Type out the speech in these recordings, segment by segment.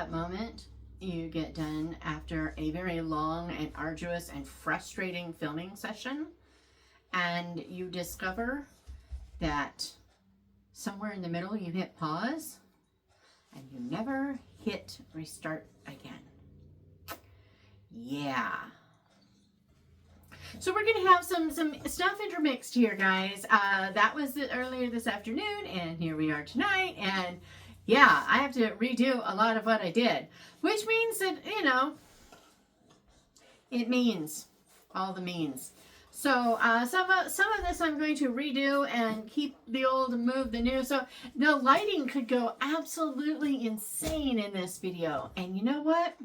that moment you get done after a very long and arduous and frustrating filming session, and you discover that somewhere in the middle you hit pause and you never hit restart again. Yeah. So we're going to have some stuff intermixed here, guys. That was earlier this afternoon, and here we are tonight. And yeah, I have to redo a lot of what I did, which means that, you know, it means all the means. So some of this I'm going to redo and keep the old and move the new. So the lighting could go absolutely insane in this video. And you know what?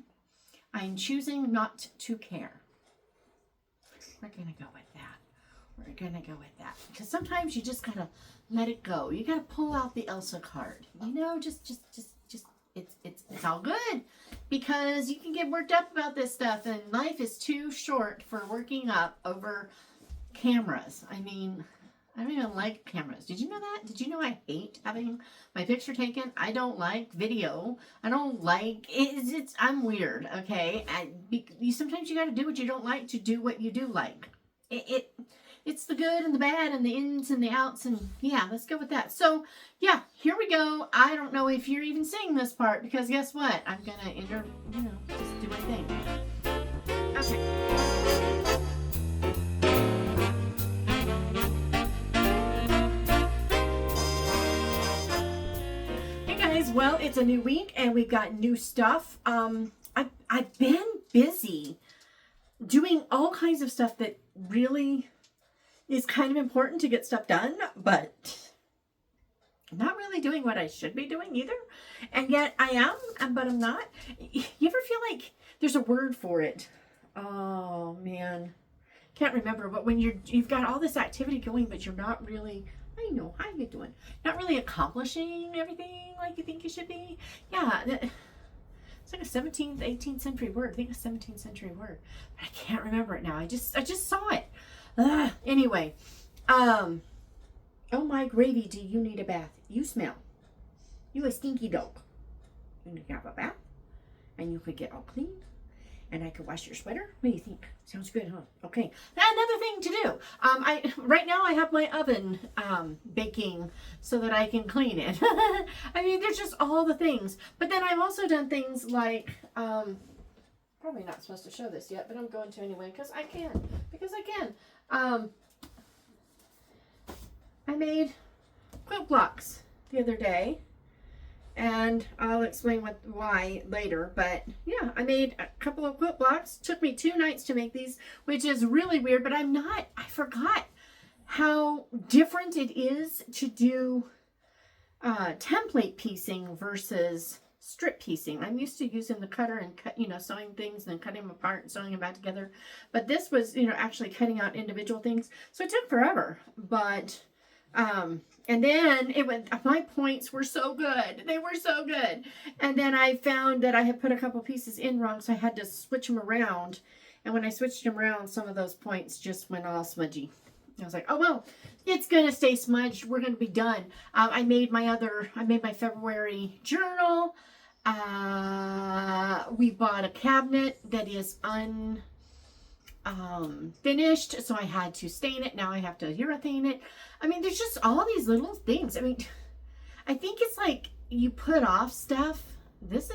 I'm choosing not to care. We're going to go with that. We're going to go with that. Because sometimes you just got to let it go. You got to pull out the Elsa card. You know, just it's all good. Because you can get worked up about this stuff. And life is too short for working up over cameras. I mean, I don't even like cameras. Did you know that? Did you know I hate having my picture taken? I don't like video. I don't like it's I'm weird, okay? Sometimes you got to do what you don't like to do what you do like. It's the good and the bad and the ins and the outs, and yeah, let's go with that. So yeah, here we go. I don't know if you're even seeing this part, because guess what? I'm gonna just do my thing. Okay. Well, it's a new week and we've got new stuff. I've been busy doing all kinds of stuff that really is kind of important to get stuff done, but I'm not really doing what I should be doing either. And yet I am, but I'm not. You ever feel like there's a word for it? Oh man, can't remember. But when you've got all this activity going, but you're not really, I know, how you doing? Not really accomplishing everything like you think you should be. Yeah, it's like a 17th, 18th century word. I think a 17th century word. But I can't remember it now. I just saw it. Anyway, oh my gravy, do you need a bath? You smell. You a stinky dog. You need to have a bath, and you could get all clean. And I could wash your sweater. What do you think? Sounds good, huh? Okay. Another thing to do. Right now I have my oven baking so that I can clean it. I mean, there's just all the things. But then I've also done things like, probably not supposed to show this yet, but I'm going to anyway because I can. I made quilt blocks the other day. And I'll explain why later. But yeah, I made a couple of quilt blocks. Took me 2 nights to make these, which is really weird. But I forgot how different it is to do template piecing versus strip piecing. I'm used to using the cutter and sewing things and then cutting them apart and sewing them back together. But this was, actually cutting out individual things. So it took forever. But and then my points were so good. They were so good. And then I found that I had put a couple pieces in wrong, so I had to switch them around. And when I switched them around, some of those points just went all smudgy. I was like, oh, well, it's going to stay smudged. We're going to be done. I made my February journal. We bought a cabinet that is finished, so I had to stain it. Now I have to urethane it. I mean, there's just all these little things. I mean, I think it's like you put off stuff. This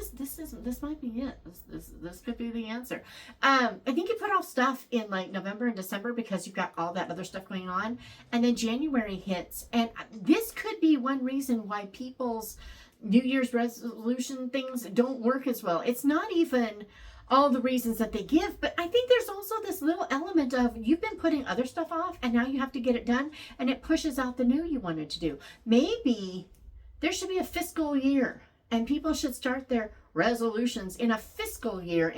might be it. This could be the answer. I think you put off stuff in like November and December because you've got all that other stuff going on, and then January hits, and this could be one reason why people's New Year's resolution things don't work as well. It's not even all the reasons that they give, but I think there's also this little element of you've been putting other stuff off and now you have to get it done, and it pushes out the new you wanted to do. Maybe there should be a fiscal year and people should start their resolutions in a fiscal year,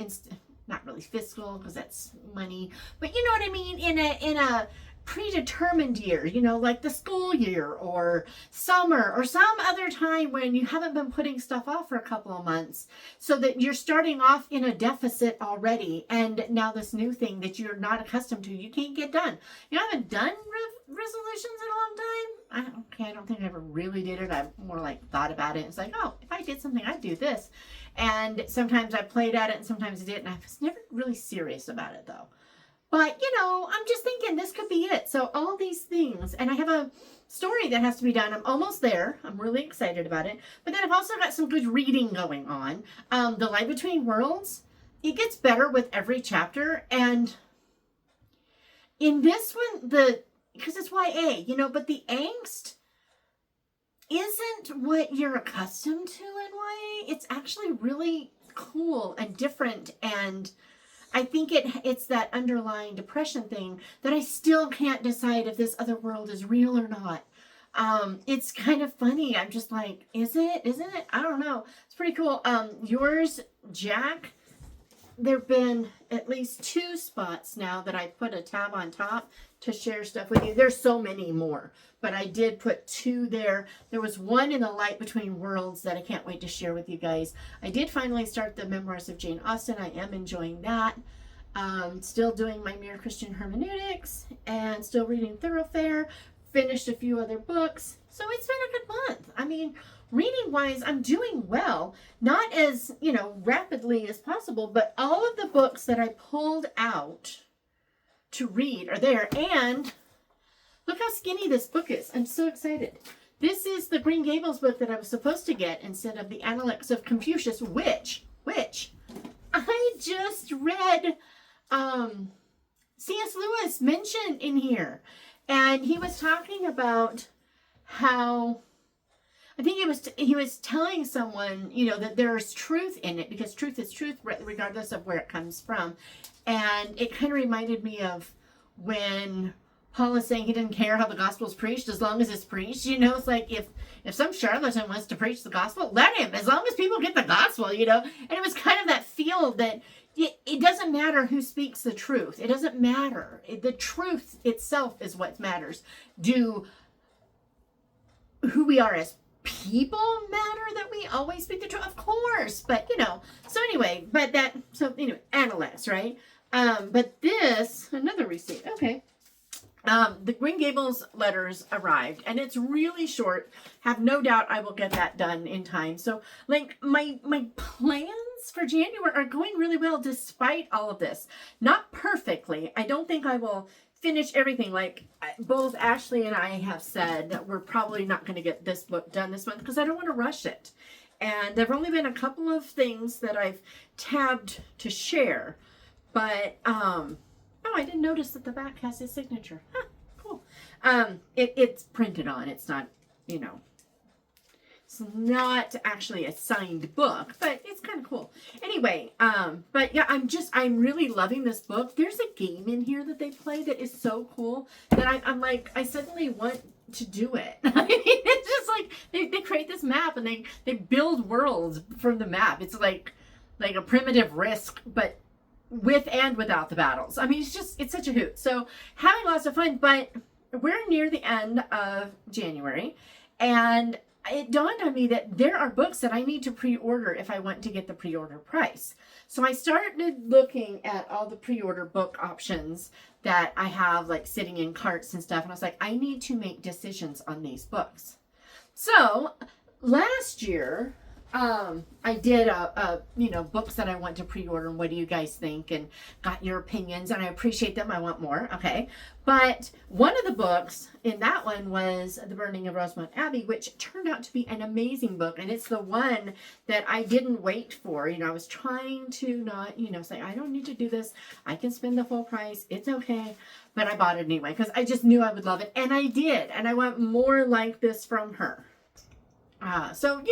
not really fiscal because that's money, but you know what I mean, in a predetermined year, like the school year or summer or some other time when you haven't been putting stuff off for a couple of months, so that you're starting off in a deficit already. And now this new thing that you're not accustomed to, you can't get done. I haven't done resolutions in a long time. I don't think I ever really did it. I more like thought about it. It's like, oh, if I did something, I'd do this. And sometimes I played at it and sometimes I didn't. I was never really serious about it though. But, I'm just thinking this could be it. So all these things, and I have a story that has to be done. I'm almost there. I'm really excited about it. But then I've also got some good reading going on. The Light Between Worlds, it gets better with every chapter. And in this one, because it's YA, but the angst isn't what you're accustomed to in YA. It's actually really cool and different, and I think it's that underlying depression thing that I still can't decide if this other world is real or not. It's kind of funny. I'm just like, is it? Isn't it? I don't know. It's pretty cool. Yours, Jack, there've been at least 2 spots now that I put a tab on top to share stuff with you. There's so many more, but I did put 2 there. There was one in the Light Between Worlds that I can't wait to share with you guys. I did finally start the Memoirs of Jane Austen. I am enjoying that. Still doing my Mere Christian Hermeneutics and still reading Thoroughfare. Finished a few other books. So it's been a good month. I mean, reading wise, I'm doing well. Not as, rapidly as possible, but all of the books that I pulled out to read are there. And look how skinny this book is. I'm so excited. This is the Green Gables book that I was supposed to get instead of the Analects of Confucius, which I just read C.S. Lewis mentioned in here. And he was talking about how, I think he was telling someone, that there's truth in it, because truth is truth regardless of where it comes from. And it kind of reminded me of when Paul is saying he didn't care how the gospel's preached as long as it's preached. It's like if some charlatan wants to preach the gospel, let him, as long as people get the gospel, And it was kind of that feel that it doesn't matter who speaks the truth. It doesn't matter. The truth itself is what matters. Do who we are as people matter, that we always speak the truth? Of course. But, so anyway, Analects, right? But this, another receipt. Okay. The Green Gables letters arrived, and it's really short. Have no doubt I will get that done in time. So, like, my plans for January are going really well despite all of this. Not perfectly. I don't think I will finish everything. Like, both Ashley and I have said that we're probably not going to get this book done this month because I don't want to rush it. And there have only been a couple of things that I've tabbed to share. But, oh, I didn't notice that the back has his signature. Huh, cool. It's printed on. It's not, it's not actually a signed book, but it's kind of cool. Anyway, but yeah, I'm really loving this book. There's a game in here that they play that is so cool that I'm like, I suddenly want to do it. I mean, it's just like, they create this map and they build worlds from the map. It's like a primitive Risk, but with and without the battles. I mean, it's such a hoot. So having lots of fun, but we're near the end of January, and it dawned on me that there are books that I need to pre-order if I want to get the pre-order price. So I started looking at all the pre-order book options that I have, like, sitting in carts and stuff, and I was like, I need to make decisions on these books. So last year, I did books that I want to pre-order, and what do you guys think, and got your opinions, and I appreciate them. I want more. Okay. But one of the books in that one was The Burning of Rosemont Abbey, which turned out to be an amazing book. And it's the one that I didn't wait for. I was trying to not, say, I don't need to do this. I can spend the full price. It's okay. But I bought it anyway, because I just knew I would love it. And I did. And I want more like this from her. So,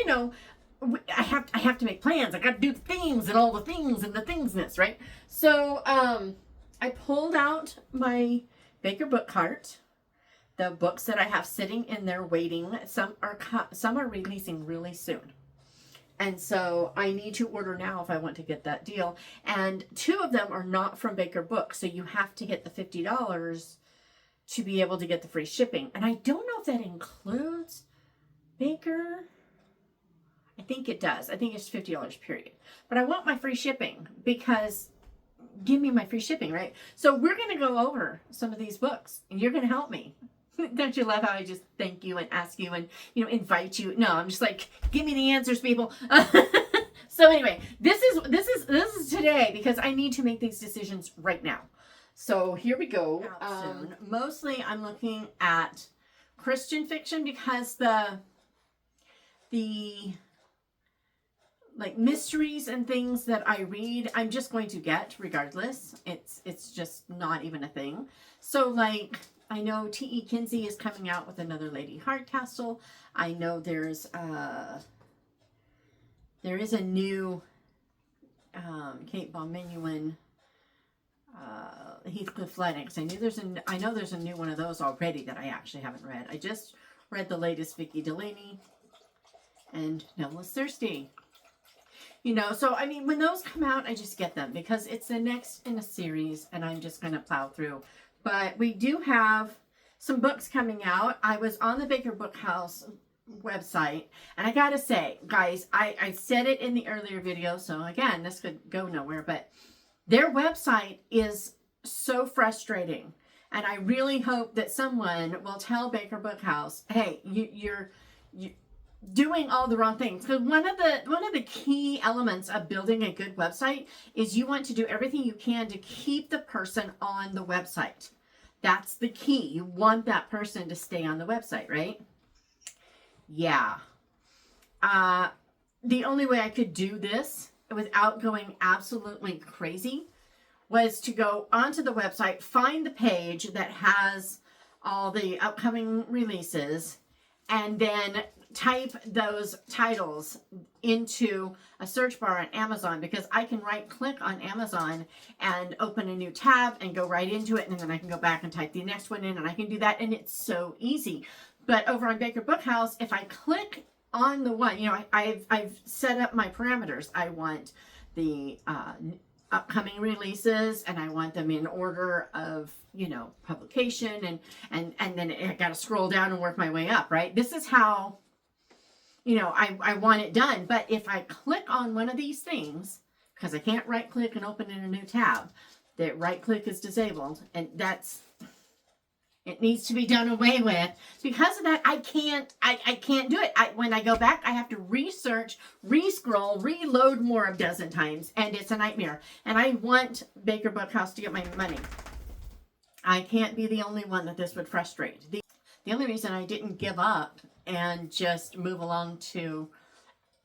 I have to make plans. I got to do the things and all the things and the thingsness, right? So, I pulled out my Baker book cart, the books that I have sitting in there waiting. Some are releasing really soon. And so I need to order now if I want to get that deal. And 2 of them are not from Baker Books. So you have to hit the $50 to be able to get the free shipping. And I don't know if that includes Baker. I think it does. I think it's $50 period. But I want my free shipping because give me my free shipping, right? So we're going to go over some of these books and you're going to help me. Don't you love how I just thank you and ask you and, invite you? No, I'm just like, give me the answers, people. So anyway, this is today because I need to make these decisions right now. So here we go. Mostly I'm looking at Christian fiction because the like mysteries and things that I read, I'm just going to get regardless. It's just not even a thing. So like, I know T.E. Kinsey is coming out with another Lady Hardcastle. I know there is a new Kate Von Menuhin, Heathcliff Lennox. I know there's a new one of those already that I actually haven't read. I just read the latest Vicky Delaney and Novelist Thirsty. So I mean, when those come out, I just get them because it's the next in a series and I'm just going to plow through. But we do have some books coming out. I was on the Baker Bookhouse website and I gotta say, guys, I said it in the earlier video, so again, this could go nowhere, but their website is so frustrating. And I really hope that someone will tell Baker Bookhouse, hey, you're doing all the wrong things. Because one of the key elements of building a good website is you want to do everything you can to keep the person on the website. That's the key. You want that person to stay on the website, right? Yeah. The only way I could do this without going absolutely crazy was to go onto the website, find the page that has all the upcoming releases, and then type those titles into a search bar on Amazon, because I can right click on Amazon and open a new tab and go right into it, and then I can go back and type the next one in, and I can do that, and it's so easy. But over on Baker Bookhouse, if I click on the one, I've set up my parameters. I want the upcoming releases and I want them in order of publication, and then I got to scroll down and work my way up, right? This is how I want it done. But if I click on one of these things, because I can't right click and open in a new tab, the right click is disabled, and it needs to be done away with. Because of that, I can't do it. When I go back, I have to research, re-scroll, reload more a dozen times, and it's a nightmare. And I want Baker Bookhouse to get my money. I can't be the only one that this would frustrate. The only reason I didn't give up and just move along to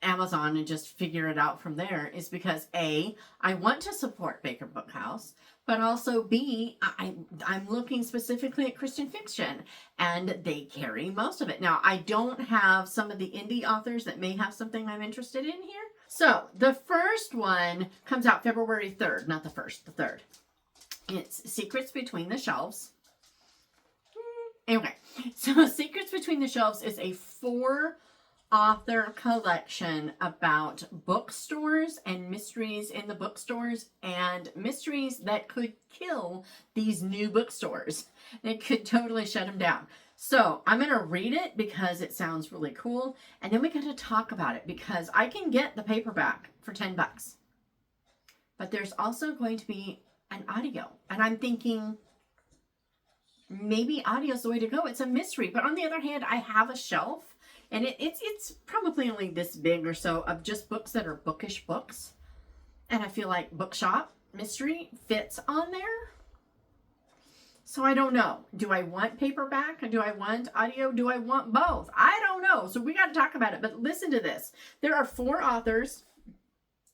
Amazon and just figure it out from there is because A, I want to support Baker Bookhouse, but also B, I'm looking specifically at Christian fiction, and they carry most of it. Now, I don't have some of the indie authors that may have something I'm interested in here. So the first one comes out February 3rd, not the 1st, the 3rd. It's Secrets Between the Shelves. Okay, so Secrets Between the Shelves is a 4-author collection about bookstores and mysteries in the bookstores and mysteries that could kill these new bookstores. It could totally shut them down. So I'm going to read it because it sounds really cool, and then we got to talk about it because I can get the paperback for $10. But there's also going to be an audio, and I'm thinking maybe audio is the way to go. It's a mystery, but on the other hand, I have a shelf, and it's probably only this big or so of just books that are bookish books, and I feel like bookshop mystery fits on there. So I don't know. Do I want paperback? Do I want audio? Do I want both? I don't know. So we got to talk about it. But listen to this. There are 4 authors.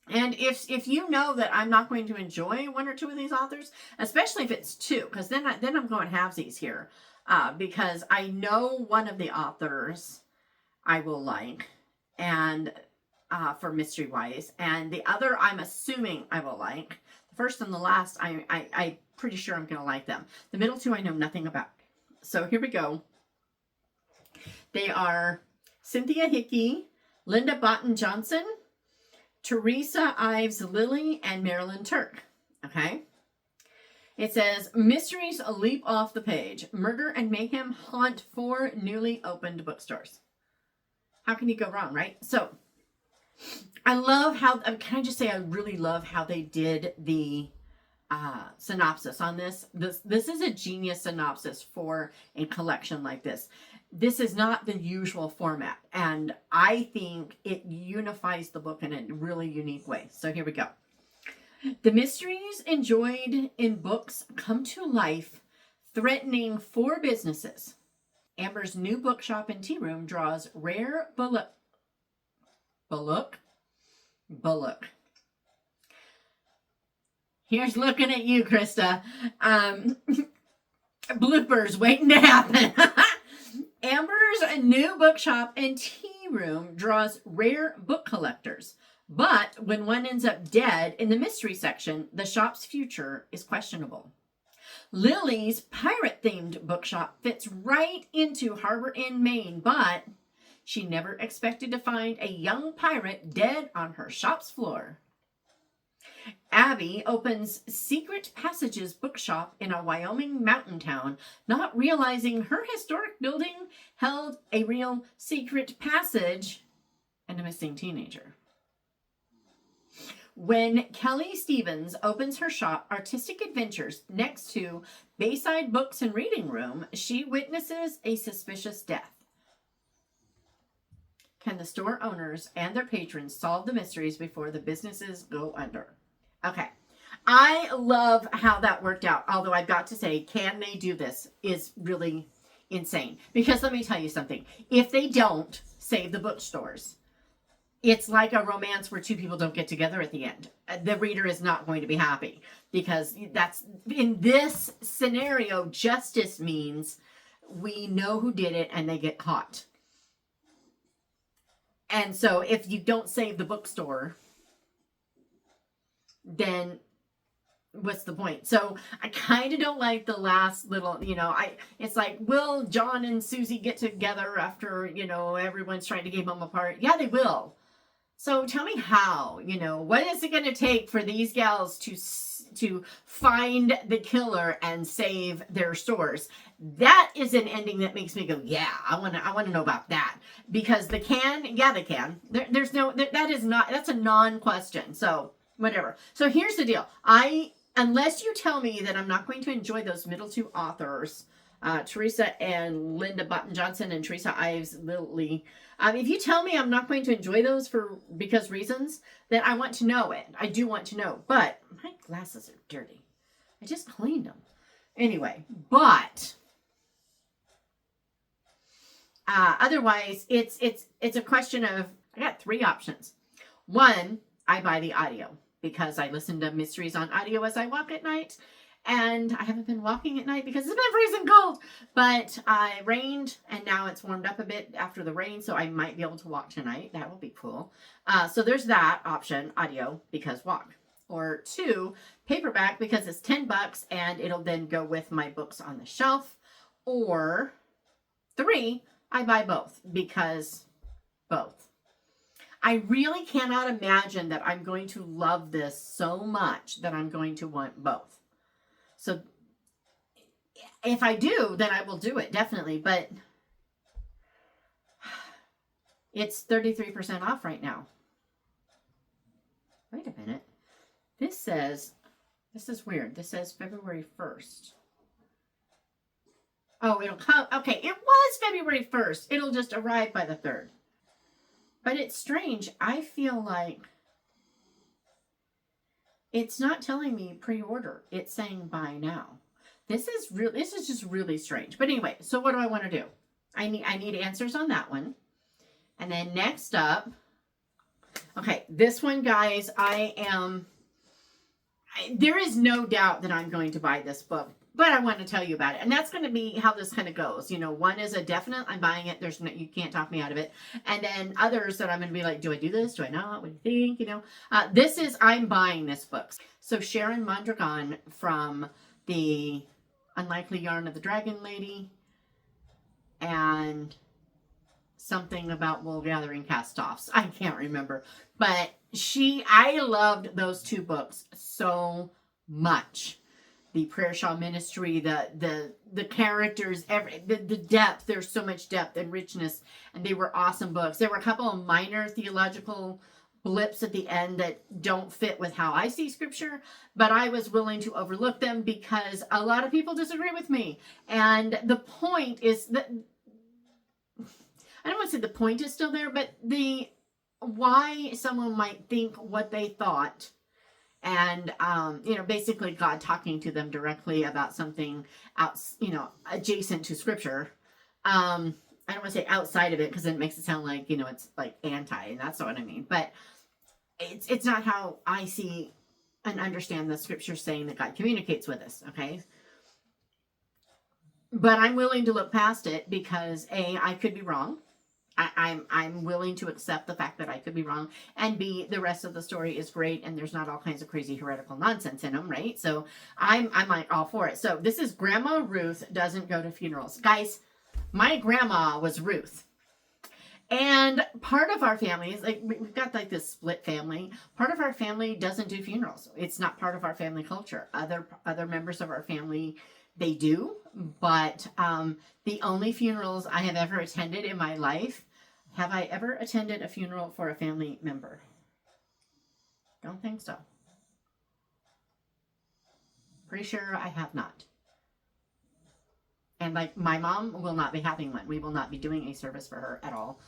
And if you know that I'm not going to enjoy one or two of these authors, especially if it's 2, because then I'm going halvesies here, because I know one of the authors I will like, and for mystery wise, and the other I'm assuming I will like. The first and the last, I'm pretty sure I'm going to like them. The middle 2 I know nothing about. So here we go. They are Cynthia Hickey, Linda Botten Johnson, Teresa Ives Lilly, and Marilyn Turk. Okay. It says, mysteries leap off the page. Murder and mayhem haunt 4 newly opened bookstores. How can you go wrong, right? So, I love how, can I just say I really love how they did the synopsis on this. This is a genius synopsis for a collection like this. This is not the usual format, and I think it unifies the book in a really unique way. So here we go. The mysteries enjoyed in books come to life, threatening 4 businesses. Amber's new bookshop and tea room draws rare bullock. Here's looking at you, Krista. Bloopers waiting to happen. Amber's new bookshop and tea room draws rare book collectors. But when one ends up dead in the mystery section, the shop's future is questionable. Lily's pirate-themed bookshop fits right into Harbor Inn, Maine, but she never expected to find a young pirate dead on her shop's floor. Abby opens Secret Passages bookshop in a Wyoming mountain town, not realizing her historic building held a real secret passage and a missing teenager. When Kelly Stevens opens her shop, Artistic Adventures, next to Bayside Books and Reading Room, she witnesses a suspicious death. Can the store owners and their patrons solve the mysteries before the businesses go under? Okay. I love how that worked out. Although I've got to say, can they do this is really insane. Because let me tell you something. If they don't save the bookstores, it's like a romance where 2 people don't get together at the end. The reader is not going to be happy. Because that's, in this scenario, justice means we know who did it and they get caught. And so if you don't save the bookstore, then what's the point? So I kind of don't like the last little, it's like, will John and Susie get together after, everyone's trying to keep them apart? Yeah, they will. So tell me how, what is it going to take for these gals to find the killer and save their stores? That is an ending that makes me go, yeah, I want to know about that. Because they can. That's a non-question. So whatever. So here's the deal. Unless you tell me that I'm not going to enjoy those middle 2 authors, Teresa and Linda Button Johnson and Teresa Ives Lilly. If you tell me I'm not going to enjoy those because reasons, then I want to know it. I do want to know. But my glasses are dirty. I just cleaned them. Anyway, but otherwise, it's a question of, I got 3 options. 1, I buy the audio because I listen to mysteries on audio as I walk at night. And I haven't been walking at night because it's been freezing cold. But it rained and now it's warmed up a bit after the rain. So I might be able to walk tonight. That will be cool. So there's that option, audio, because walk. Or 2, paperback because it's $10 and it'll then go with my books on the shelf. Or 3, I buy both because both. I really cannot imagine that I'm going to love this so much that I'm going to want both. So if I do, then I will do it, definitely. But it's 33% off right now. Wait a minute. This is weird. This says February 1st. Oh, it'll come. Okay, it was February 1st. It'll just arrive by the 3rd. But it's strange. I feel like it's not telling me pre-order. It's saying buy now. This is just really strange. But anyway, so what do I want to do? I need answers on that one. And then next up, okay, this one, guys, there is no doubt that I'm going to buy this book, but I want to tell you about it. And that's going to be how this kind of goes. 1 is a definite, I'm buying it. You can't talk me out of it. And then others that I'm going to be like, do I do this? Do I not? What do you think? This is, I'm buying this book. So Sharon Mondragon from the Unlikely Yarn of the Dragon Lady and something about wool gathering cast-offs. I can't remember. But I loved those 2 books so much. the prayer shawl ministry, the characters, the depth. There's so much depth and richness, and they were awesome books. There were a couple of minor theological blips at the end that don't fit with how I see scripture, but I was willing to overlook them because a lot of people disagree with me. And the point is that, I don't want to say the point is still there, but the why someone might think what they thought, and basically God talking to them directly about something adjacent to scripture. I don't want to say outside of it because it makes it sound like, it's like anti, and that's not what I mean. But it's not how I see and understand the scripture saying that God communicates with us, okay? But I'm willing to look past it because A, I could be wrong. I'm willing to accept the fact that I could be wrong, and B, the rest of the story is great, and there's not all kinds of crazy heretical nonsense in them, right? So I'm like all for it. So this is Grandma Ruth Doesn't Go to Funerals. Guys, my grandma was Ruth. And part of our family is like, we've got like this split family. Part of our family doesn't do funerals. It's not part of our family culture. Other members of our family, they do. But the only funerals I have ever attended in my life, have I ever attended a funeral for a family member? Don't think so. Pretty sure I have not. And like my mom will not be having one. We will not be doing a service for her at all.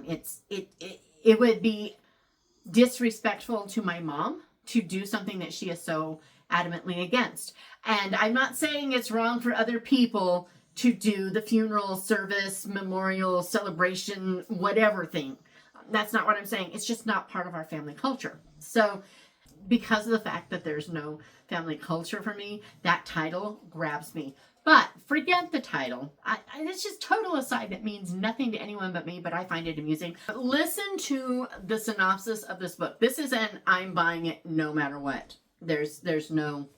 It would be disrespectful to my mom to do something that she is so adamantly against. And I'm not saying it's wrong for other people to do the funeral service, memorial, celebration, whatever thing. That's not what I'm saying. It's just not part of our family culture. So because of the fact that there's no family culture for me, that title grabs me. But forget the title. It's just total aside that means nothing to anyone but me, but I find it amusing. Listen to the synopsis of this book. This is an I'm buying it no matter what. There's no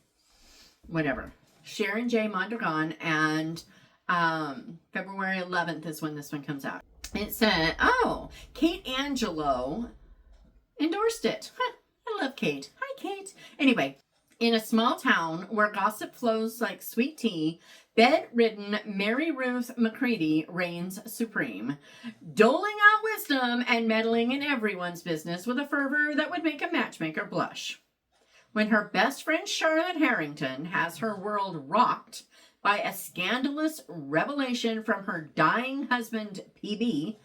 whatever. Sharon J. Mondragon, and February 11th is when this one comes out. It said, Kate Angelo endorsed it. I love Kate. Hi, Kate. Anyway. In a small town where gossip flows like sweet tea, bedridden Mary Ruth McCready reigns supreme, doling out wisdom and meddling in everyone's business with a fervor that would make a matchmaker blush. When her best friend Charlotte Harrington has her world rocked by a scandalous revelation from her dying husband, PB,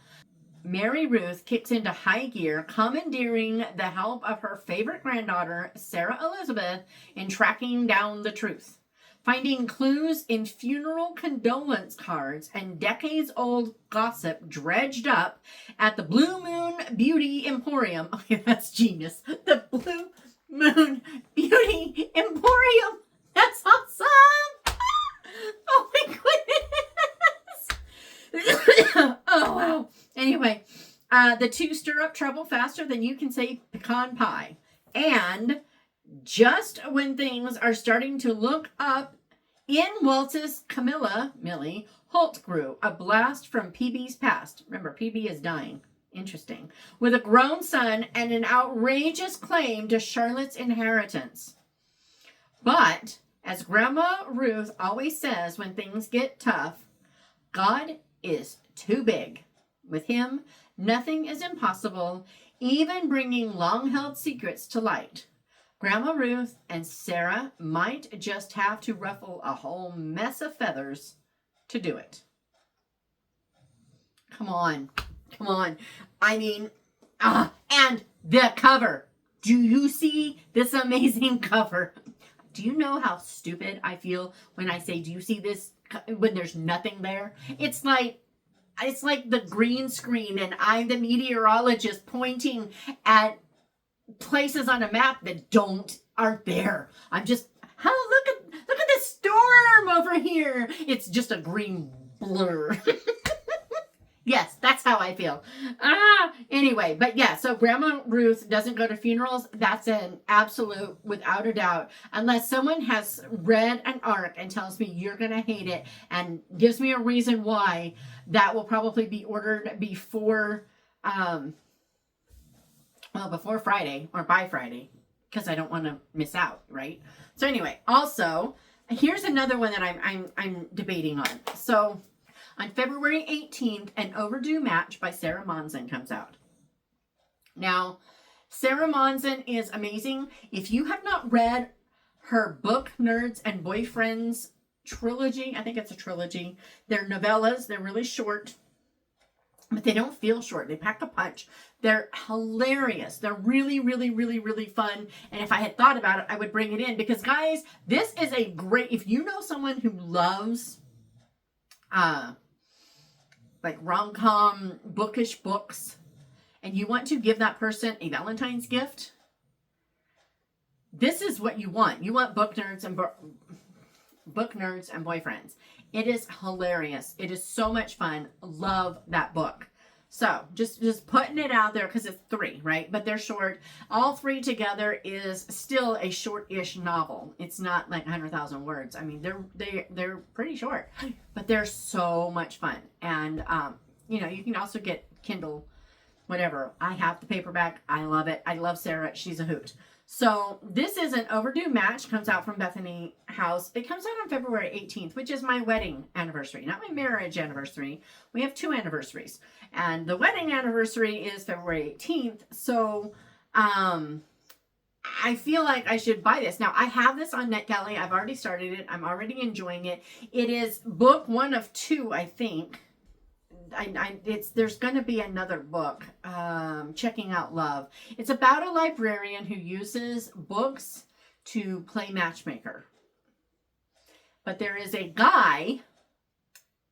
Mary Ruth kicks into high gear, commandeering the help of her favorite granddaughter, Sarah Elizabeth, in tracking down the truth. Finding clues in funeral condolence cards and decades-old gossip dredged up at the Blue Moon Beauty Emporium. Okay, that's genius. The Blue Moon Beauty Emporium. That's awesome. Oh my goodness. Oh, wow. Anyway, the two stir up trouble faster than you can say pecan pie. And just when things are starting to look up, in waltzes Millie Holtgrew, a blast from PB's past. Remember, PB is dying. Interesting. With a grown son and an outrageous claim to Charlotte's inheritance. But, as Grandma Ruth always says when things get tough, God is too big. With him, nothing is impossible, even bringing long-held secrets to light. Grandma Ruth and Sarah might just have to ruffle a whole mess of feathers to do it. Come on. I mean, and the cover. Do you see this amazing cover? Do you know how stupid I feel when I say, do you see this, when there's nothing there? It's like the green screen and I'm the meteorologist pointing at places on a map that aren't there. I'm just, look at this storm over here. It's just a green blur. Yes, that's how I feel. Anyway, but yeah, so Grandma Ruth doesn't go to funerals. That's an absolute, without a doubt. Unless someone has read an arc and tells me you're going to hate it and gives me a reason why, that will probably be ordered before Friday or by Friday, because I don't want to miss out, right? So anyway, also, Here's another one that I'm debating on. So on February 18th, An Overdue Match by Sarah Monson comes out. Now, Sarah Monson is amazing. If you have not read her Book Nerds and Boyfriends trilogy, I think it's a trilogy. They're novellas. They're really short, but they don't feel short. They pack a punch. They're hilarious. They're really, really, really, really fun. And if I had thought about it, I would bring it in because, guys, this is a great, if you know someone who loves like rom-com bookish books and you want to give that person a Valentine's gift, this is what you want. You want Book Nerds and Boyfriends. It is hilarious. It is so much fun. Love that book. So just putting it out there because it's 3, right? But they're short. All 3 together is still a short-ish novel. It's not like 100,000 words. I mean, they're pretty short, but they're so much fun. And you know, you can also get Kindle, whatever. I have the paperback. I love it. I love Sarah. She's a hoot. So this is An Overdue Match, comes out from Bethany House. It comes out on February 18th, which is my wedding anniversary, not my marriage anniversary. We have 2 anniversaries. And the wedding anniversary is February 18th. So I feel like I should buy this. Now, I have this on NetGalley. I've already started it. I'm already enjoying it. It is book 1 of 2, I think. There's going to be another book, Checking Out Love. It's about a librarian who uses books to play matchmaker. But there is a guy,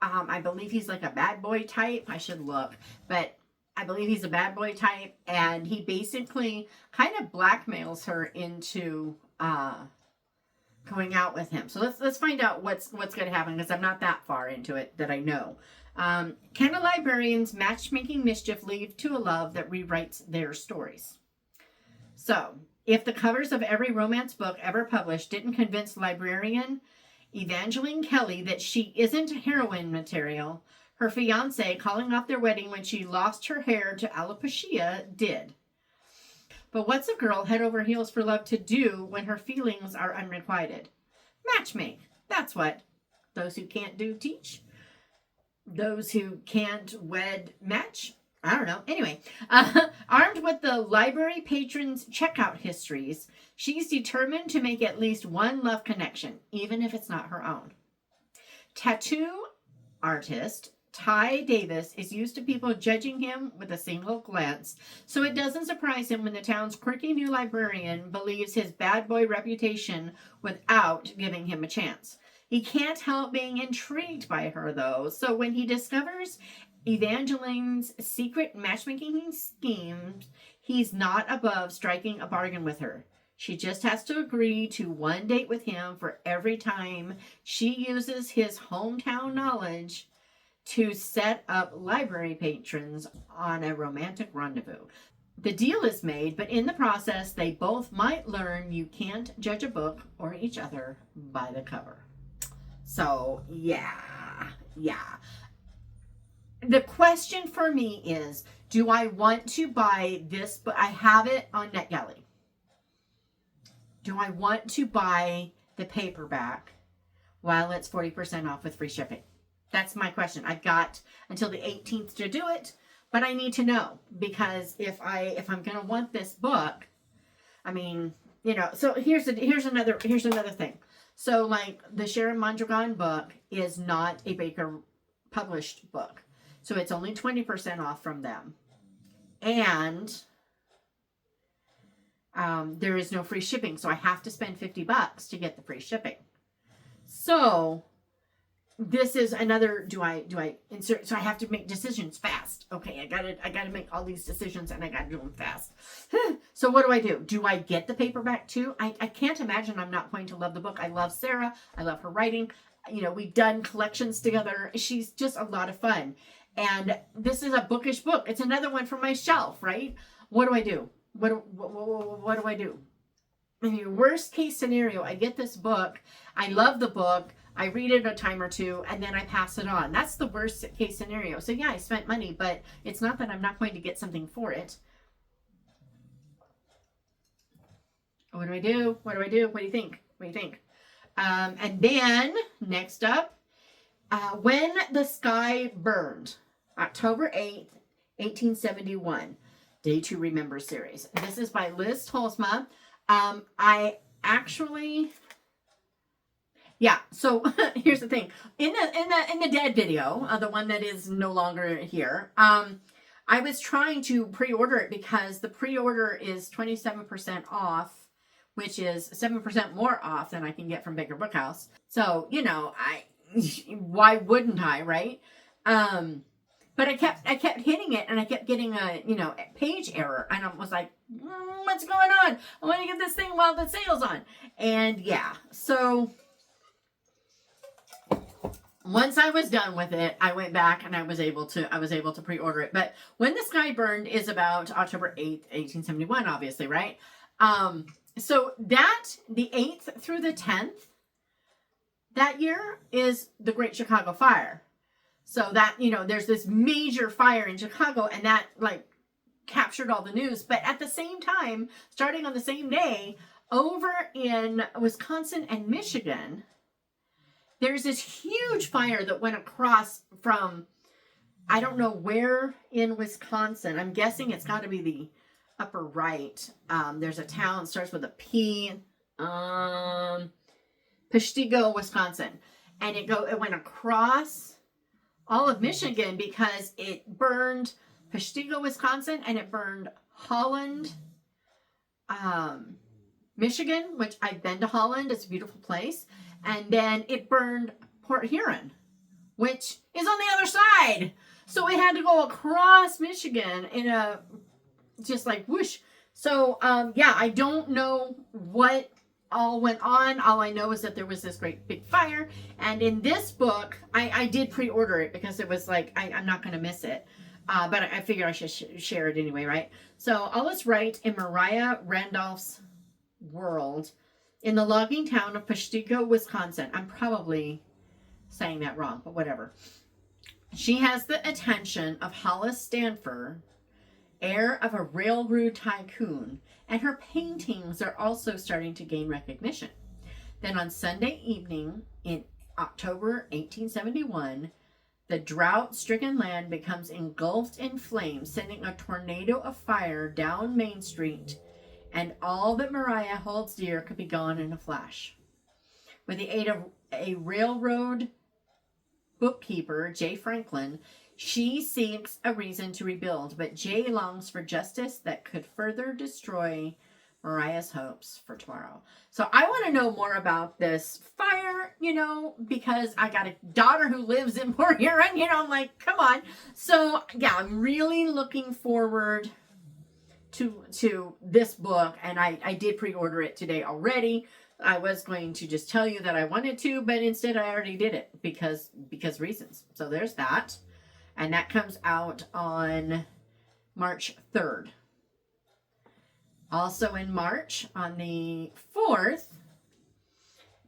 I believe he's like a bad boy type. I should look, but I believe he's a bad boy type, and he basically kind of blackmails her into going out with him. So let's find out what's going to happen because I'm not that far into it that I know. Can a librarian's matchmaking mischief lead to a love that rewrites their stories? So, if the covers of every romance book ever published didn't convince librarian Evangeline Kelly that she isn't heroine material, her fiance calling off their wedding when she lost her hair to alopecia did. But what's a girl head over heels for love to do when her feelings are unrequited? Matchmake. That's what. Those who can't do teach. Those who can't wed match. I don't know. Anyway, armed with the library patrons' checkout histories, she's determined to make at least one love connection, even if it's not her own. Tattoo artist Ty Davis is used to people judging him with a single glance, so it doesn't surprise him when the town's quirky new librarian believes his bad boy reputation without giving him a chance. He can't help being intrigued by her, though, so when he discovers Evangeline's secret matchmaking schemes, he's not above striking a bargain with her. She just has to agree to one date with him for every time she uses his hometown knowledge to set up library patrons on a romantic rendezvous. The deal is made, but in the process, they both might learn you can't judge a book or each other by the cover. So, yeah. The question for me is, do I want to buy this book? I have it on NetGalley. Do I want to buy the paperback while it's 40% off with free shipping? That's my question. I've got until the 18th to do it, but I need to know because if I'm going to want this book, I mean, you know, so here's another thing. So like the Sharon Mondragon book is not a Baker published book. So it's only 20% off from them. And there is no free shipping. So I have to spend $50 to get the free shipping. So this is another, do I insert? So I have to make decisions fast. Okay, I gotta make all these decisions and I gotta do them fast. So what do? Do I get the paperback too? I can't imagine I'm not going to love the book. I love Sarah. I love her writing. You know, we've done collections together. She's just a lot of fun. And this is a bookish book. It's another one from my shelf, right? What do I do? What do I do? I mean, worst case scenario, I get this book. I love the book. I read it a time or two, and then I pass it on. That's the worst case scenario. So yeah, I spent money, but it's not that I'm not going to get something for it. What do I do? What do you think? And then next up, When the Sky Burned, October 8th, 1871. Day to Remember series. This is by Liz Tolsma. I actually, yeah. So here's the thing. In the dead video, the one that is no longer here, I was trying to pre-order it because the pre-order is 27% off, which is 7% more off than I can get from Baker Bookhouse. So, you know, why wouldn't I, right? But I kept hitting it, and I kept getting a page error, and I was like, what's going on? I want to get this thing while the sale's on. And yeah, so once I was done with it, I went back and I was able to pre-order it. But When the Sky Burned is about October 8th, 1871, obviously, right? So that the 8th through the 10th that year is the Great Chicago Fire. So that, there's this major fire in Chicago, and that captured all the news. But at the same time, starting on the same day, over in Wisconsin and Michigan, there's this huge fire that went across from, I don't know where in Wisconsin. I'm guessing it's got to be the upper right. There's a town, starts with a P, Peshtigo, Wisconsin. And it went across all of Michigan because it burned Peshtigo, Wisconsin, and it burned Holland, Michigan, which I've been to Holland. It's a beautiful place. And then it burned Port Huron, which is on the other side. So it had to go across Michigan in a, just like whoosh. So, yeah, I don't know what all went on. All I know is that there was this great big fire. And in this book, I did pre-order it because it was like, I'm not going to miss it. But I figure I should share it anyway, right? So all is right in Mariah Randolph's world in the logging town of Peshtigo, Wisconsin. I'm probably saying that wrong, but whatever. She has the attention of Hollis Stanford, heir of a railroad tycoon, and her paintings are also starting to gain recognition. Then on Sunday evening in October 1871, the drought-stricken land becomes engulfed in flames, sending a tornado of fire down Main Street, and all that Mariah holds dear could be gone in a flash. With the aid of a railroad bookkeeper, J. Franklin, she seeks a reason to rebuild, but Jay longs for justice that could further destroy Mariah's hopes for tomorrow. So I want to know more about this fire, because I got a daughter who lives in Port Huron, I'm like, come on. So yeah, I'm really looking forward to this book, and I did pre-order it today already. I was going to just tell you that I wanted to, but instead I already did it because reasons. So there's that. And that comes out on March 3rd. Also in March, on the 4th,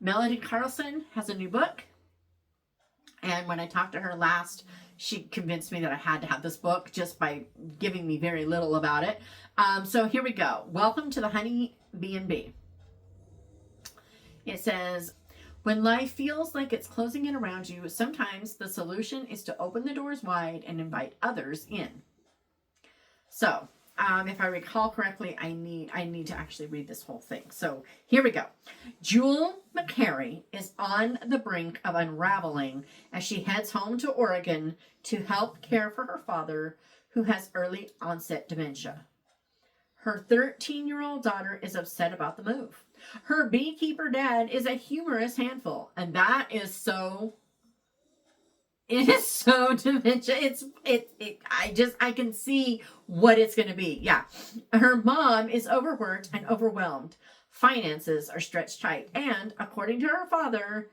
Melody Carlson has a new book. And when I talked to her last, she convinced me that I had to have this book just by giving me very little about it. So here we go. Welcome to the Honey B&B. It says, when life feels like it's closing in around you, sometimes the solution is to open the doors wide and invite others in. So, if I recall correctly, I need to actually read this whole thing. So, here we go. Jewel McCary is on the brink of unraveling as she heads home to Oregon to help care for her father, who has early onset dementia. Her 13-year-old daughter is upset about the move. Her beekeeper dad is a humorous handful, and that is so. It is so dementia. I can see what it's going to be. Yeah. Her mom is overworked and overwhelmed. Finances are stretched tight, and according to her father,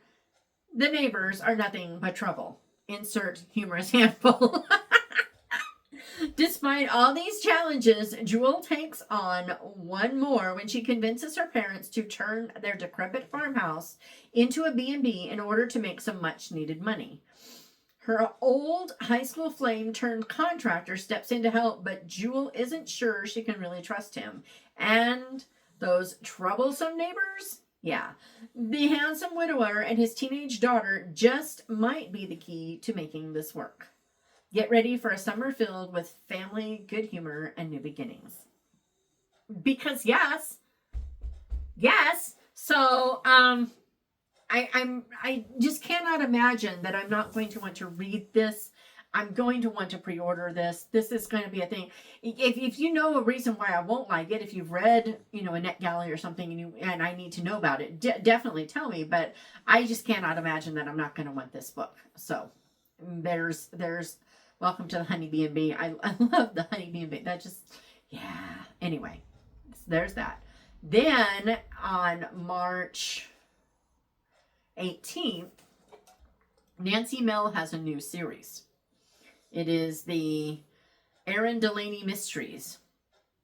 the neighbors are nothing but trouble. Insert humorous handful. Despite all these challenges, Jewel takes on one more when she convinces her parents to turn their decrepit farmhouse into a B&B in order to make some much-needed money. Her old high school flame turned contractor steps in to help, but Jewel isn't sure she can really trust him. And those troublesome neighbors? Yeah. The handsome widower and his teenage daughter just might be the key to making this work. Get ready for a summer filled with family, good humor, and new beginnings. Because yes. So, I just cannot imagine that I'm not going to want to read this. I'm going to want to pre-order this. This is going to be a thing. If you know a reason why I won't like it, if you've read, a NetGalley or something and I need to know about it, definitely tell me. But I just cannot imagine that I'm not going to want this book. So there's Welcome to the Honeybee and Bee. I love the Honeybee and Bee. That just, yeah. Anyway, there's that. Then on March 18th, Nancy Mell has a new series. It is the Erin Delaney Mysteries.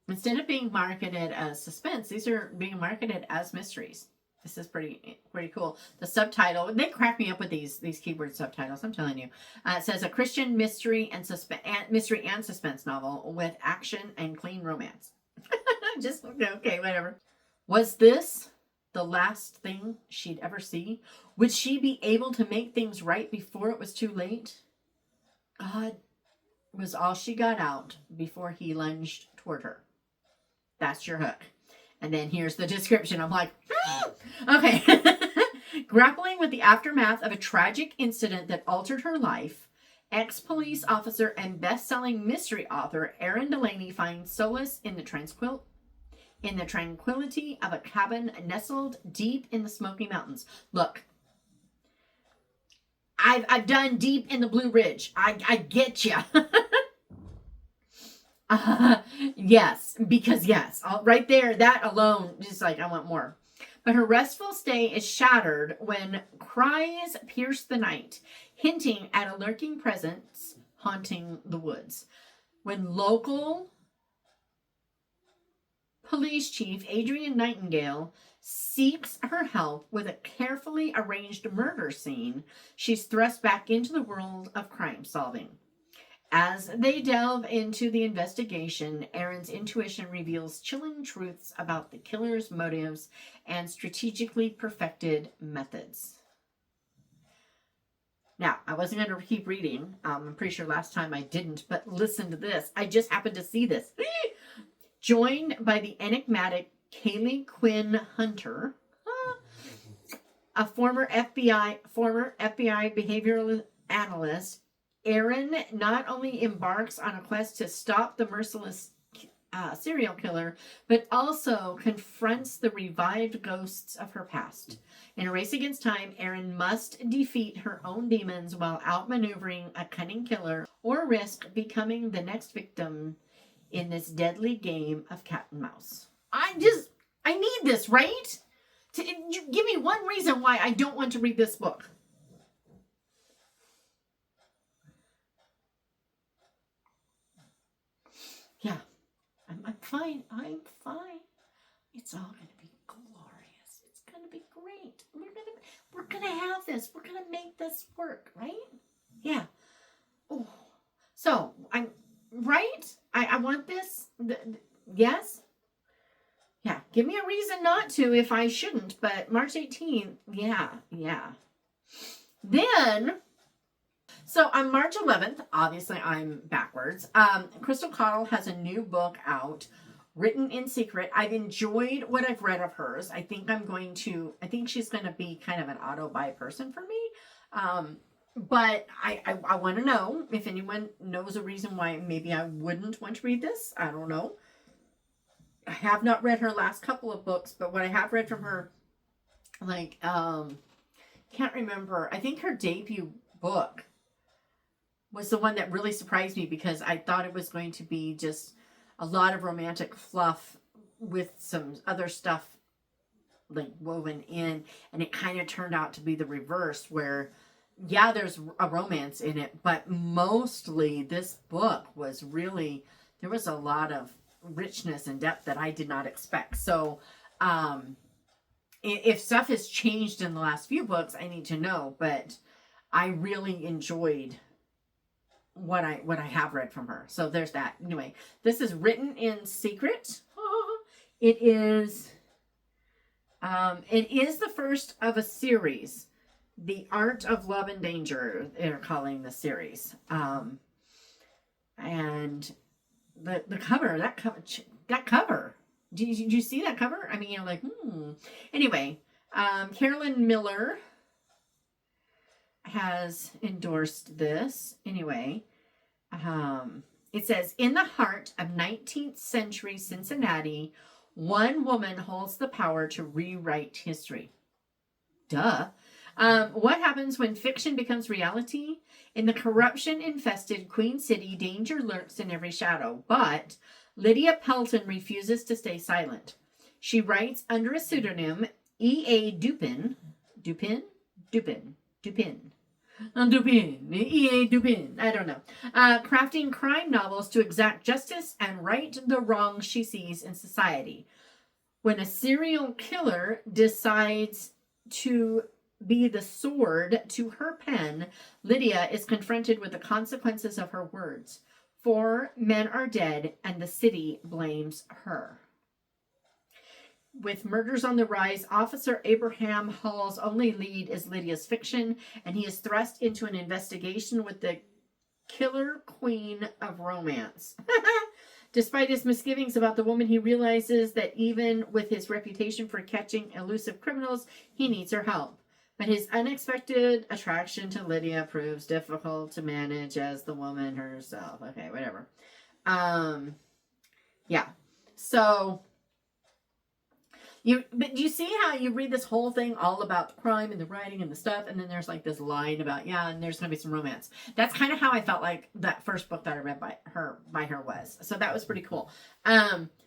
Instead of being marketed as suspense, these are being marketed as mysteries. This is pretty cool. The subtitle, they crack me up with these keyword subtitles, I'm telling you. It says a Christian mystery and suspense novel with action and clean romance. Just, okay, whatever. Was this the last thing she'd ever see? Would she be able to make things right before it was too late? God was all she got out before he lunged toward her. That's your hook. And then here's the description. I'm like, okay. Grappling with the aftermath of a tragic incident that altered her life, ex-police officer and best-selling mystery author Erin Delaney finds solace in the tranquility of a cabin nestled deep in the Smoky Mountains. Look, I've done Deep in the Blue Ridge. I get you. Yes, because yes, right there, that alone, just like, I want more. But her restful stay is shattered when cries pierce the night, hinting at a lurking presence haunting the woods. When local police chief Adrian Nightingale seeks her help with a carefully arranged murder scene, she's thrust back into the world of crime solving. As they delve into the investigation, Erin's intuition reveals chilling truths about the killer's motives and strategically perfected methods. Now, I wasn't going to keep reading. I'm pretty sure last time I didn't, but listen to this. I just happened to see this. Joined by the enigmatic Kaylee Quinn Hunter, a former FBI behavioral analyst, Erin not only embarks on a quest to stop the merciless serial killer, but also confronts the revived ghosts of her past. In a race against time, Erin must defeat her own demons while outmaneuvering a cunning killer or risk becoming the next victim in this deadly game of cat and mouse. I need this, right? Give me one reason why I don't want to read this book. Yeah, I'm fine. I'm fine. It's all going to be glorious. It's going to be great. We're going to have this. We're going to make this work, right? Yeah. Oh, so I'm right. I want this. Yes. Yeah. Give me a reason not to if I shouldn't. But March 18th. Yeah. Then. So on March 11th, obviously I'm backwards, Crystal Cottle has a new book out, Written in Secret. I've enjoyed what I've read of hers. I think she's going to be kind of an auto-buy person for me. But I want to know if anyone knows a reason why maybe I wouldn't want to read this. I don't know. I have not read her last couple of books, but what I have read from her, can't remember. I think her debut book was the one that really surprised me because I thought it was going to be just a lot of romantic fluff with some other stuff woven in, and it kind of turned out to be the reverse where, yeah, there's a romance in it, but mostly this book was really, there was a lot of richness and depth that I did not expect. So if stuff has changed in the last few books, I need to know, but I really enjoyed what I have read from her. So there's that. Anyway, this is Written in Secret. It is It is the first of a series. The Art of Love and Danger, they're calling the series. And the cover, that cover. Did you see that cover? I mean, you're like, Anyway, Carolyn Miller has endorsed this. Anyway, it says, in the heart of 19th century Cincinnati, one woman holds the power to rewrite history. Duh. What happens when fiction becomes reality? In the corruption-infested Queen City, danger lurks in every shadow, but Lydia Pelton refuses to stay silent. She writes under a pseudonym, E.A. Dupin, E.A. Dupin, I don't know, crafting crime novels to exact justice and right the wrongs she sees in society. When a serial killer decides to be the sword to her pen, Lydia is confronted with the consequences of her words. 4 men are dead, and the city blames her. With murders on the rise, Officer Abraham Hall's only lead is Lydia's fiction, and he is thrust into an investigation with the killer queen of romance. Despite his misgivings about the woman, he realizes that even with his reputation for catching elusive criminals, he needs her help. But his unexpected attraction to Lydia proves difficult to manage as the woman herself. Okay, whatever. Yeah. So, but you see how you read this whole thing all about the crime and the writing and the stuff, and then there's like this line about, and there's going to be some romance. That's kind of how I felt like that first book that I read by her was. So that was pretty cool.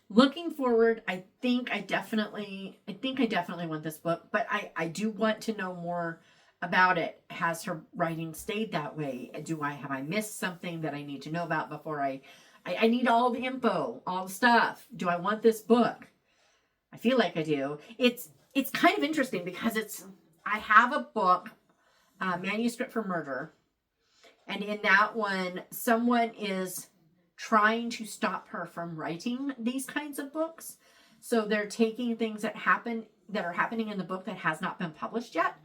Looking forward, I think I definitely want this book, but I do want to know more about it. Has her writing stayed that way? Have I missed something that I need to know about before I need all the info, all the stuff. Do I want this book? I feel like I do. It's kind of interesting because I have a book, Manuscript for Murder, and in that one, someone is trying to stop her from writing these kinds of books. So they're taking things that are happening in the book that has not been published yet,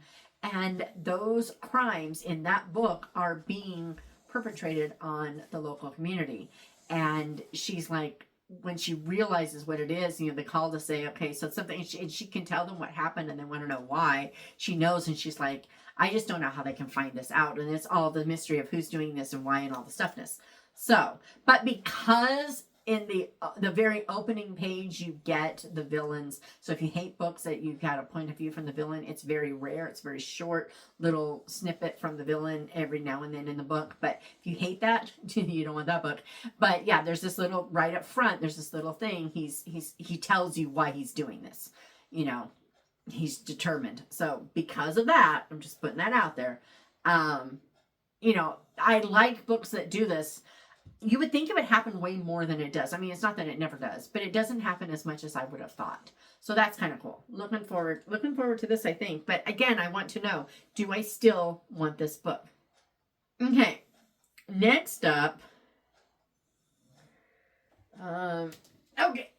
and those crimes in that book are being perpetrated on the local community. And she's like, when she realizes what it is, they call to say, okay, so it's something, and she can tell them what happened and they want to know why. She knows, and she's like, I just don't know how they can find this out. And it's all the mystery of who's doing this and why and all the stuffness. So, but because in the very opening page you get the villains, so if you hate books that you've got a point of view from the villain, it's very rare. It's very short, little snippet from the villain every now and then in the book. But if you hate that, you don't want that book. But yeah, there's this little, right up front, there's this little thing. He tells you why he's doing this. He's determined. So because of that, I'm just putting that out there. I like books that do this. You would think it would happen way more than it does. I mean, it's not that it never does, but it doesn't happen as much as I would have thought. So that's kind of cool. Looking forward to this, I think. But again, I want to know, do I still want this book? Okay. Next up. Okay.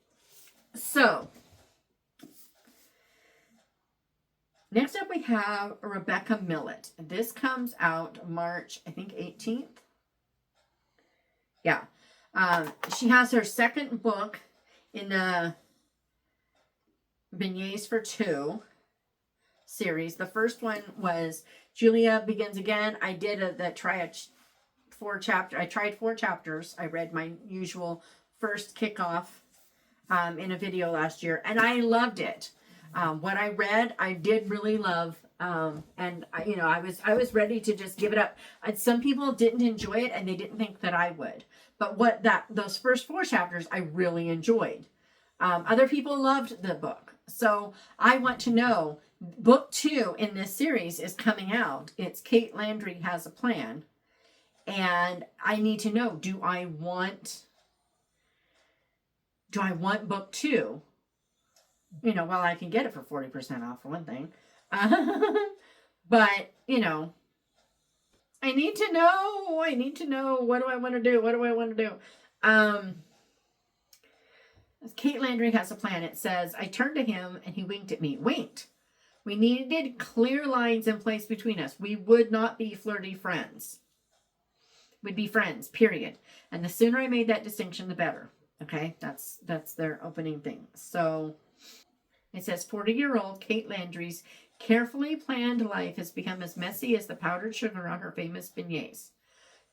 So, next up we have Rebecca Millett. This comes out March, I think, 18th. Yeah. She has her second book in the Beignets for Two series. The first one was Julia Begins Again. I did I tried 4 chapters. I read my usual first kickoff in a video last year, and I loved it. What I read, I did really love. And I was ready to just give it up. And some people didn't enjoy it, and they didn't think that I would. But those first 4 chapters, I really enjoyed. Other people loved the book. So I want to know, book 2 in this series is coming out. It's Kate Landry Has a Plan. And I need to know, do I want book 2? Well, I can get it for 40% off for one thing. But, I need to know, what do I want to do? Kate Landry has a plan. It says, I turned to him and he winked at me. Winked. We needed clear lines in place between us. We would not be flirty friends. We'd be friends, period. And the sooner I made that distinction, the better. Okay, that's their opening thing. So it says 40-year-old Kate Landry's carefully planned life has become as messy as the powdered sugar on her famous beignets.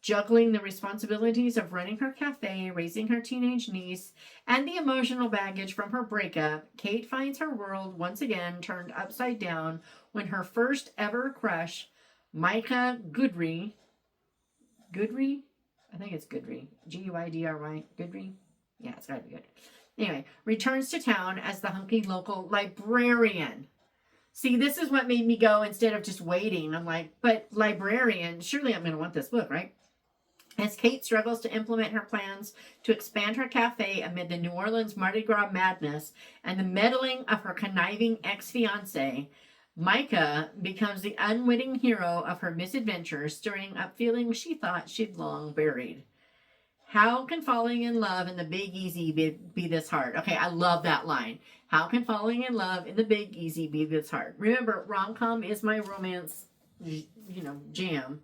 Juggling the responsibilities of running her cafe, raising her teenage niece, and the emotional baggage from her breakup, Kate finds her world once again turned upside down when her first ever crush, Micah Goodry, I think it's Goodry, Guydry, Goodry? Yeah, it's gotta be good. Anyway, returns to town as the hunky local librarian. See, this is what made me go instead of just waiting. I'm like, but librarian, surely I'm going to want this book, right? As Kate struggles to implement her plans to expand her cafe amid the New Orleans Mardi Gras madness and the meddling of her conniving ex-fiancé, Micah becomes the unwitting hero of her misadventures, stirring up feelings she thought she'd long buried. How can falling in love in the Big Easy be this hard? Okay, I love that line. How can falling in love in the Big Easy be this hard? Remember, rom-com is my romance, jam.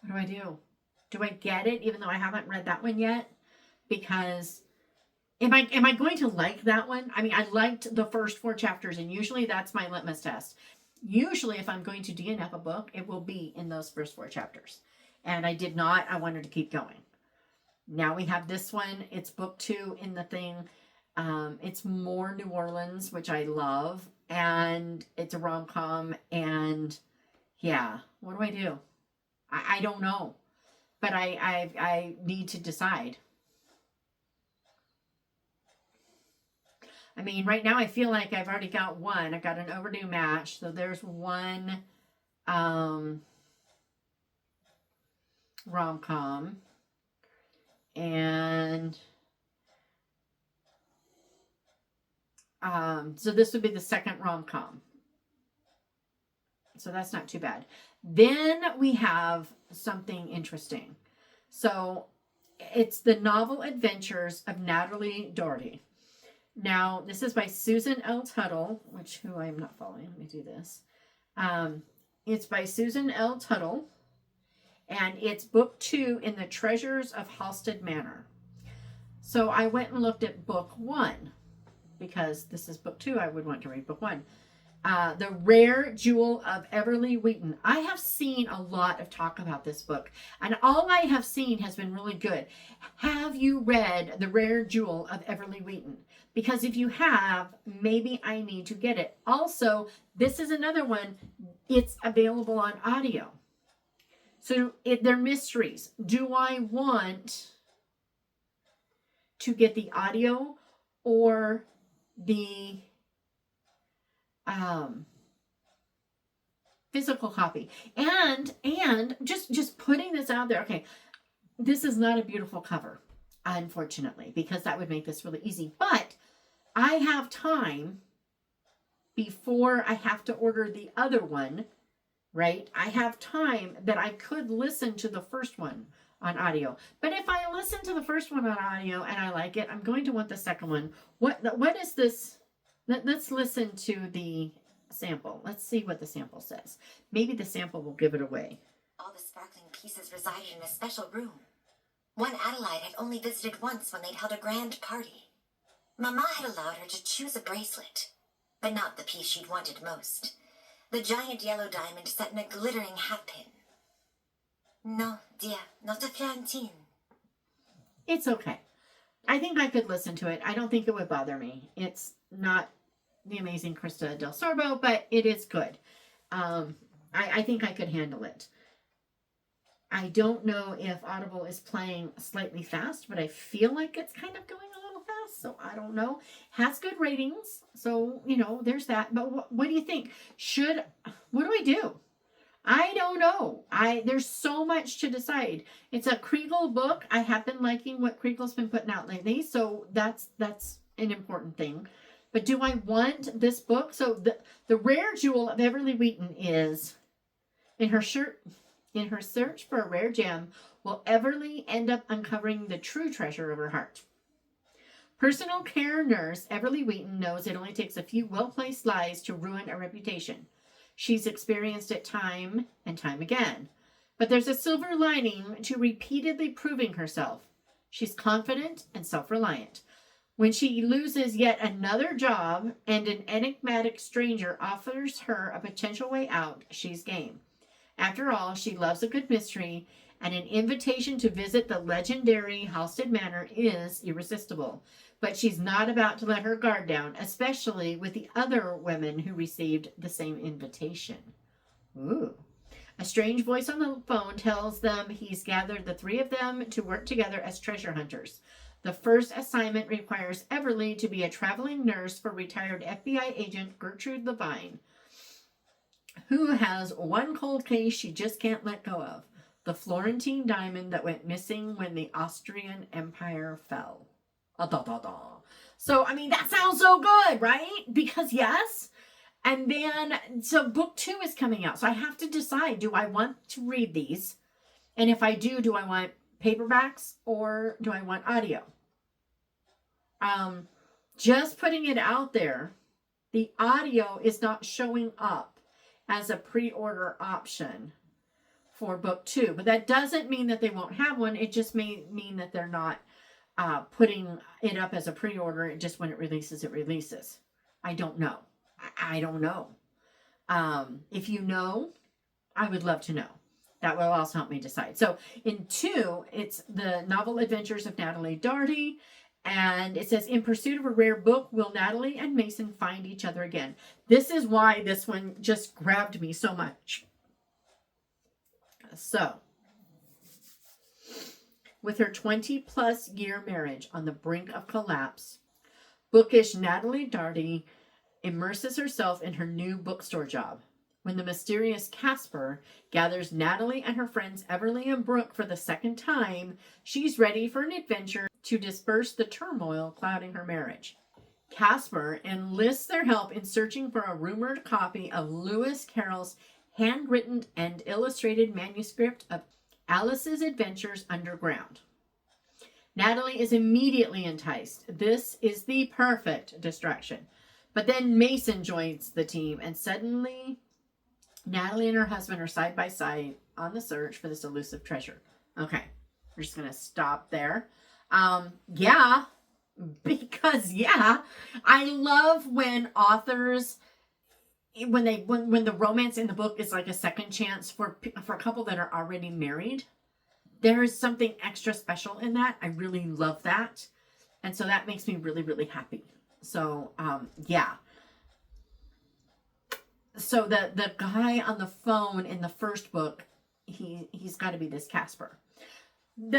What do I do? Do I get it even though I haven't read that one yet? Because am I going to like that one? I mean, I liked the first 4 chapters, and usually that's my litmus test. Usually if I'm going to DNF a book, it will be in those first 4 chapters. And I did not. I wanted to keep going. Now we have this one. It's book 2 in the thing. It's more New Orleans, which I love. And it's a rom-com. And yeah, what do I do? I don't know. But I need to decide. I mean, right now I feel like I've already got one. I got an overdue match. So there's one rom-com. And so this would be the second rom-com. So that's not too bad. Then we have something interesting. So it's the novel adventures of Natalie Doherty. Now, this is by Susan L. Tuttle, who I'm not following. Let me do this. It's by Susan L. Tuttle. And it's book 2 in the Treasures of Halstead Manor. So I went and looked at book 1 because this is book 2. I would want to read book 1. The Rare Jewel of Everly Wheaton. I have seen a lot of talk about this book, and all I have seen has been really good. Have you read The Rare Jewel of Everly Wheaton? Because if you have, maybe I need to get it. Also, this is another one. It's available on audio. So they're mysteries. Do I want to get the audio or the physical copy? And just putting this out there. Okay, this is not a beautiful cover, unfortunately, because that would make this really easy. But I have time before I have to order the other one. Right? I have time that I could listen to the first one on audio. But if I listen to the first one on audio and I like it, I'm going to want the second one. What is this? Let's listen to the sample. Let's see what the sample says. Maybe the sample will give it away. All the sparkling pieces resided in a special room. One Adelaide had only visited once when they'd held a grand party. Mama had allowed her to choose a bracelet, but not the piece she'd wanted most. The giant yellow diamond set in a glittering hatpin. No, dear, not a Florentine. It's okay. I think I could listen to it. I don't think it would bother me. It's not the amazing Krista Del Sorbo, but it is good. I think I could handle it. I don't know if Audible is playing slightly fast, but I feel like it's kind of going a little fast, so I don't know. Has good ratings, so, there's that. But what do you think? What do I do? I don't know. There's so much to decide. It's a Kriegel book. I have been liking what Kriegel's been putting out lately, so that's an important thing. But do I want this book? So the Rare Jewel of Everly Wheaton is in her search for a rare gem, will Everly end up uncovering the true treasure of her heart? Personal care nurse Everly Wheaton knows it only takes a few well-placed lies to ruin a reputation. She's experienced it time and time again. But there's a silver lining to repeatedly proving herself. She's confident and self-reliant. When she loses yet another job and an enigmatic stranger offers her a potential way out, she's game. After all, she loves a good mystery, and an invitation to visit the legendary Halstead Manor is irresistible. But she's not about to let her guard down, especially with the other women who received the same invitation. Ooh. A strange voice on the phone tells them he's gathered the three of them to work together as treasure hunters. The first assignment requires Everly to be a traveling nurse for retired FBI agent Gertrude Levine, who has one cold case she just can't let go of: the Florentine diamond that went missing when the Austrian Empire fell. So, I mean, that sounds so good, right? Because yes. And then, so book 2 is coming out. So I have to decide, do I want to read these? And if I do I want paperbacks or do I want audio? Just putting it out there, the audio is not showing up as a pre-order option for book 2. But that doesn't mean that they won't have one. It just may mean that they're not putting it up as a pre-order. It just, when it releases, it releases. I don't know. I don't know. If you know, I would love to know. That will also help me decide. So in 2, it's the novel adventures of Natalie Darty. And it says, in pursuit of a rare book, will Natalie and Mason find each other again? This is why this one just grabbed me so much. So, with her 20-plus year marriage on the brink of collapse, bookish Natalie Darty immerses herself in her new bookstore job. When the mysterious Casper gathers Natalie and her friends Everly and Brooke for the second time, she's ready for an adventure to disperse the turmoil clouding her marriage. Casper enlists their help in searching for a rumored copy of Lewis Carroll's handwritten and illustrated manuscript of Alice's Adventures Underground. Natalie is immediately enticed. This is the perfect distraction. But then Mason joins the team, and suddenly Natalie and her husband are side by side on the search for this elusive treasure. Okay, we're just going to stop there. Yeah, because I love when authors, when the romance in the book is like a second chance for a couple that are already married. There is something extra special in that. I really love that. And so that makes me really, really happy. So, yeah. So the guy on the phone in the first book, he's got to be this Casper.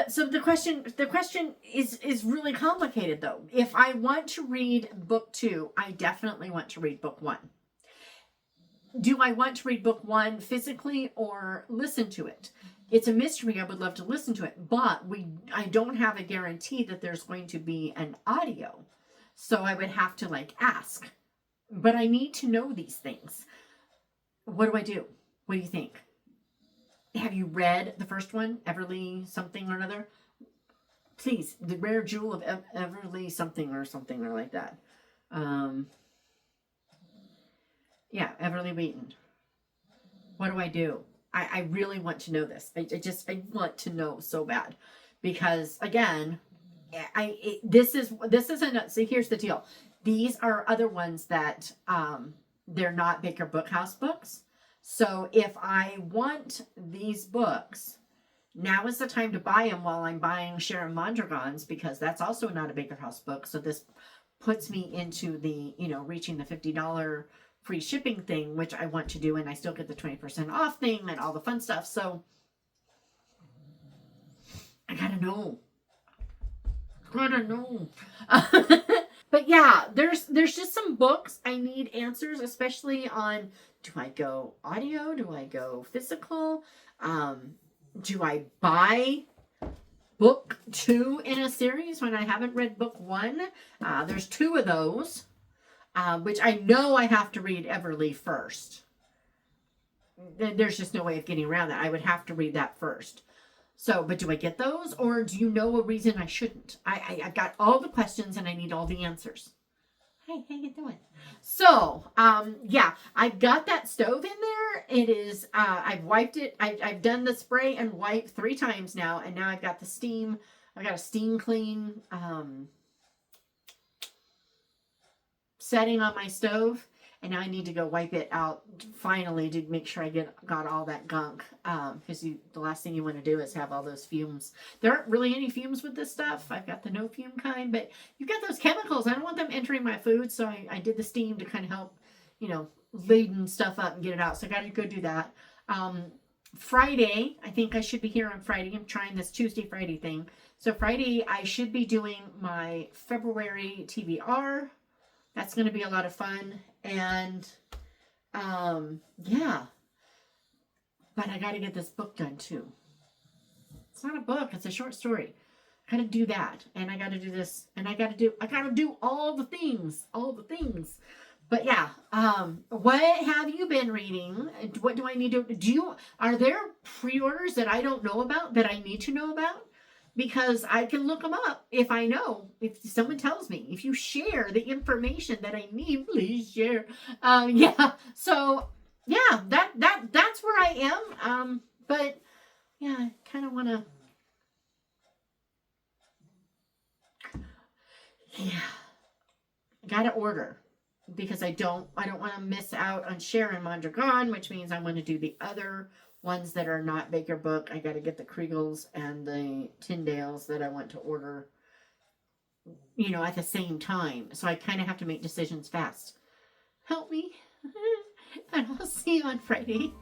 So the question is really complicated though. If I want to read book 2, I definitely want to read book 1. Do I want to read book 1 physically or listen to it? It's a mystery. I would love to listen to it, but I don't have a guarantee that there's going to be an audio. So I would have to ask. But I need to know these things. What do I do? What do you think? Have you read the first one, Everly something or another? Please, the rare jewel of Everly something or like that. Yeah, Everly Wheaton. What do I do? I really want to know this. I want to know so bad, because again, this isn't. So here's the deal. These are other ones that they're not Baker Bookhouse books. So if I want these books, now is the time to buy them while I'm buying Sharon Mondragon's, because that's also not a Baker House book. So this puts me into the, reaching the $50 free shipping thing, which I want to do. And I still get the 20% off thing and all the fun stuff. So I gotta know. But yeah, there's just some books I need answers, especially on, do I go audio? Do I go physical? Do I buy book 2 in a series when I haven't read book 1? There's 2 of those, which I know I have to read Everly first. There's just no way of getting around that. I would have to read that first. So, but do I get those, or do you know a reason I shouldn't? I've got all the questions and I need all the answers. Hey, how you doing? So, yeah, I've got that stove in there. It is, I've wiped it. I've done the spray and wipe 3 times now, and now I've got the steam. I've got a steam clean setting on my stove, and now I need to go wipe it out finally to make sure I got all that gunk. Because the last thing you want to do is have all those fumes. There aren't really any fumes with this stuff. I've got the no fume kind, but you've got those chemicals. I don't want them entering my food, so I did the steam to kind of help, you know, laden stuff up and get it out. So I got to go do that. Friday, I think I should be here on Friday. I'm trying this Tuesday, Friday thing. So Friday, I should be doing my February TBR. That's going to be a lot of fun. And, yeah. But I got to get this book done too. It's not a book. It's a short story. I got to do that. And I got to do this. And I got to do all the things. But yeah, what have you been reading? What do I need to, are there pre-orders that I don't know about that I need to know about? Because I can look them up if I know, if someone tells me. If you share the information that I need, please share. Yeah, so yeah, that's where I am. But yeah, I kind of want to, yeah, I got to order. Because I don't want to miss out on Sharon Mondragon, which means I want to do the other ones that are not Baker Book. I got to get the Kriegels and the Tyndales that I want to order, you know, at the same time. So I kind of have to make decisions fast. Help me. And I'll see you on Friday.